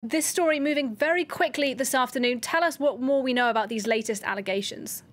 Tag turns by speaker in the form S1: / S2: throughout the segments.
S1: This story moving very quickly this afternoon. Tell us what more we know about these latest allegations.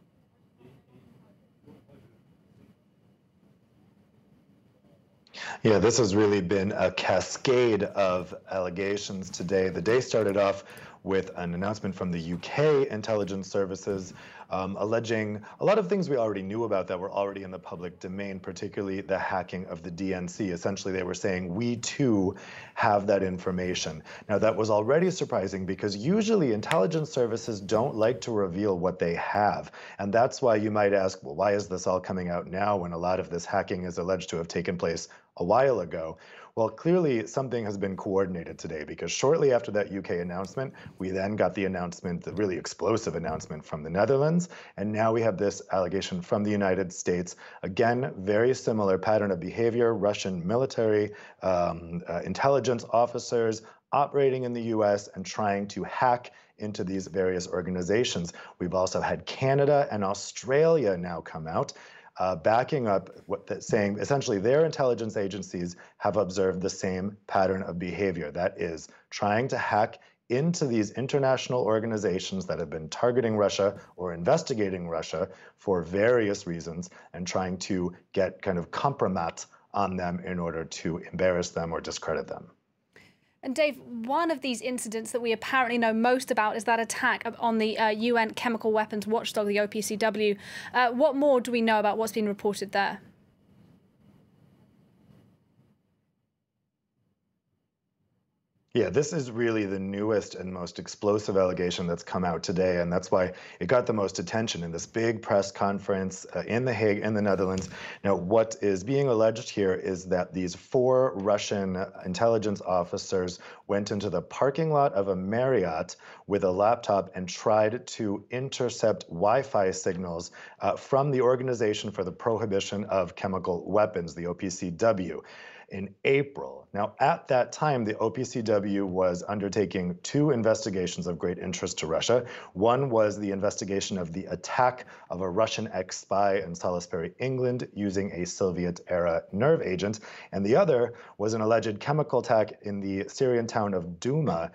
S2: Yeah, this has really been a cascade of allegations today. The day started off with an announcement from the UK intelligence services alleging a lot of things we already knew about that were already in the public domain, particularly the hacking of the DNC. Essentially, they were saying, we too have that information. Now, that was already surprising because usually intelligence services don't like to reveal what they have. And that's why you might ask, well, why is this all coming out now when a lot of this hacking is alleged to have taken place a while ago? Well, clearly something has been coordinated today because shortly after that UK announcement, we then got the announcement, the really explosive announcement from the Netherlands. And now we have this allegation from the United States. Again, very similar pattern of behavior, Russian military intelligence officers operating in the US and trying to hack into these various organizations. We've also had Canada and Australia now come out backing up saying essentially their intelligence agencies have observed the same pattern of behavior. That is, trying to hack into these international organizations that have been targeting Russia or investigating Russia for various reasons and trying to get kind of compromat on them in order to embarrass them or discredit them.
S1: And Dave, one of these incidents that we apparently know most about is that attack on the UN chemical weapons watchdog, the OPCW. What more do we know about what's been reported there?
S2: Yeah, this is really the newest and most explosive allegation that's come out today, and that's why it got the most attention in this big press conference in The Hague, in the Netherlands. Now, what is being alleged here is that these 4 Russian intelligence officers went into the parking lot of a Marriott with a laptop and tried to intercept Wi-Fi signals from the Organization for the Prohibition of Chemical Weapons, the OPCW, in April. Now, at that time, the OPCW was undertaking 2 investigations of great interest to Russia. One was the investigation of the attack of a Russian ex-spy in Salisbury, England, using a Soviet-era nerve agent, and the other was an alleged chemical attack in the Syrian town of Douma,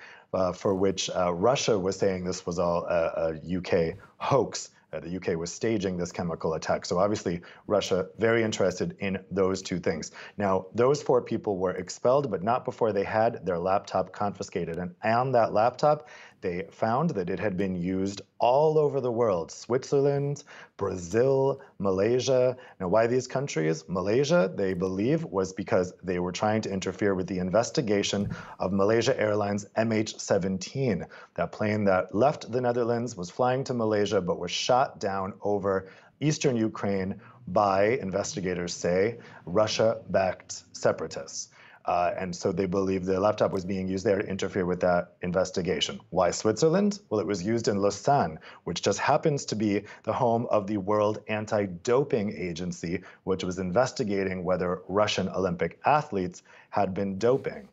S2: for which Russia was saying this was all a UK hoax. The UK was staging this chemical attack. So obviously, Russia very interested in those 2 things. Now, those 4 people were expelled, but not before they had their laptop confiscated. And on that laptop, they found that it had been used all over the world: Switzerland, Brazil, Malaysia. Now, why these countries? Malaysia, they believe, was because they were trying to interfere with the investigation of Malaysia Airlines MH17. That plane that left the Netherlands was flying to Malaysia, but was shot down over eastern Ukraine by, investigators say, Russia-backed separatists. And so they believe the laptop was being used there to interfere with that investigation. Why Switzerland? Well, it was used in Lausanne, which just happens to be the home of the World Anti-Doping Agency, which was investigating whether Russian Olympic athletes had been doping.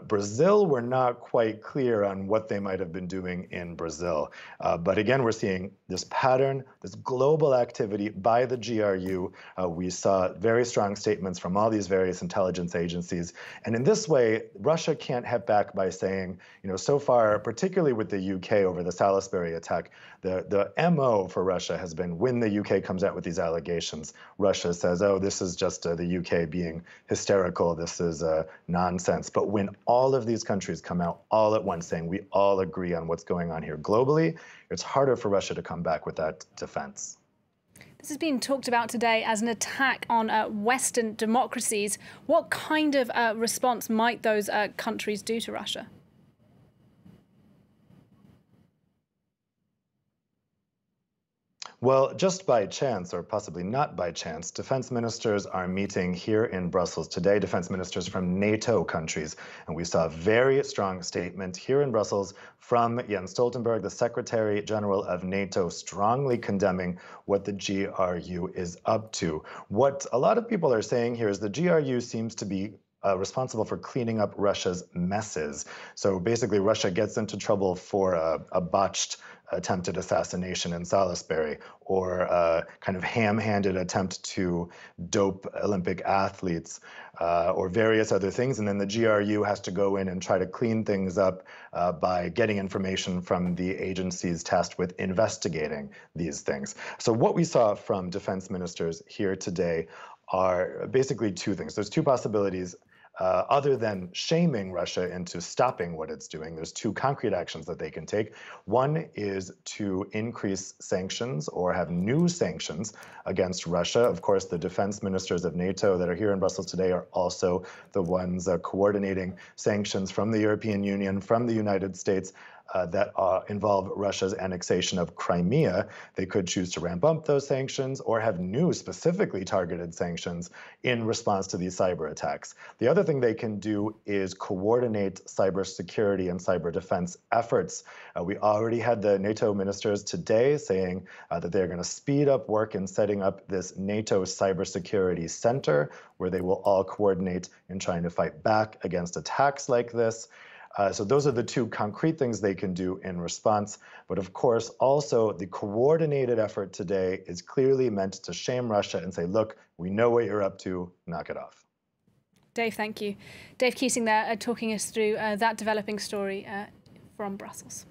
S2: Brazil, we're not quite clear on what they might have been doing in Brazil. But again, we're seeing this pattern, this global activity by the GRU. We saw very strong statements from all these various intelligence agencies. And in this way, Russia can't hit back by saying, so far, particularly with the UK over the Salisbury attack, the MO for Russia has been when the UK comes out with these allegations, Russia says, oh, this is just the UK being hysterical. This is nonsense. But when all of these countries come out all at once saying we all agree on what's going on here globally, it's harder for Russia to come back with that defense.
S1: This has been talked about today as an attack on Western democracies. What kind of response might those countries do to Russia?
S2: Well, just by chance, or possibly not by chance, defense ministers are meeting here in Brussels today, defense ministers from NATO countries. And we saw a very strong statement here in Brussels from Jens Stoltenberg, the Secretary General of NATO, strongly condemning what the GRU is up to. What a lot of people are saying here is the GRU seems to be responsible for cleaning up Russia's messes. So basically, Russia gets into trouble for a botched attempted assassination in Salisbury, or a kind of ham-handed attempt to dope Olympic athletes, or various other things. And then the GRU has to go in and try to clean things up by getting information from the agencies tasked with investigating these things. So what we saw from defense ministers here today are basically two things. There's two possibilities. Other than shaming Russia into stopping what it's doing, there's two concrete actions that they can take. One is to increase sanctions or have new sanctions against Russia. Of course, the defense ministers of NATO that are here in Brussels today are also the ones coordinating sanctions from the European Union, from the United States, that involve Russia's annexation of Crimea. They could choose to ramp up those sanctions or have new specifically targeted sanctions in response to these cyber attacks. The other thing they can do is coordinate cybersecurity and cyber defense efforts. We already had the NATO ministers today saying that they're going to speed up work in setting up this NATO cybersecurity center where they will all coordinate in trying to fight back against attacks like this. So those are the two concrete things they can do in response. But of course, also the coordinated effort today is clearly meant to shame Russia and say, look, we know what you're up to, knock it off.
S1: Dave, thank you. Dave Keating there talking us through that developing story from Brussels.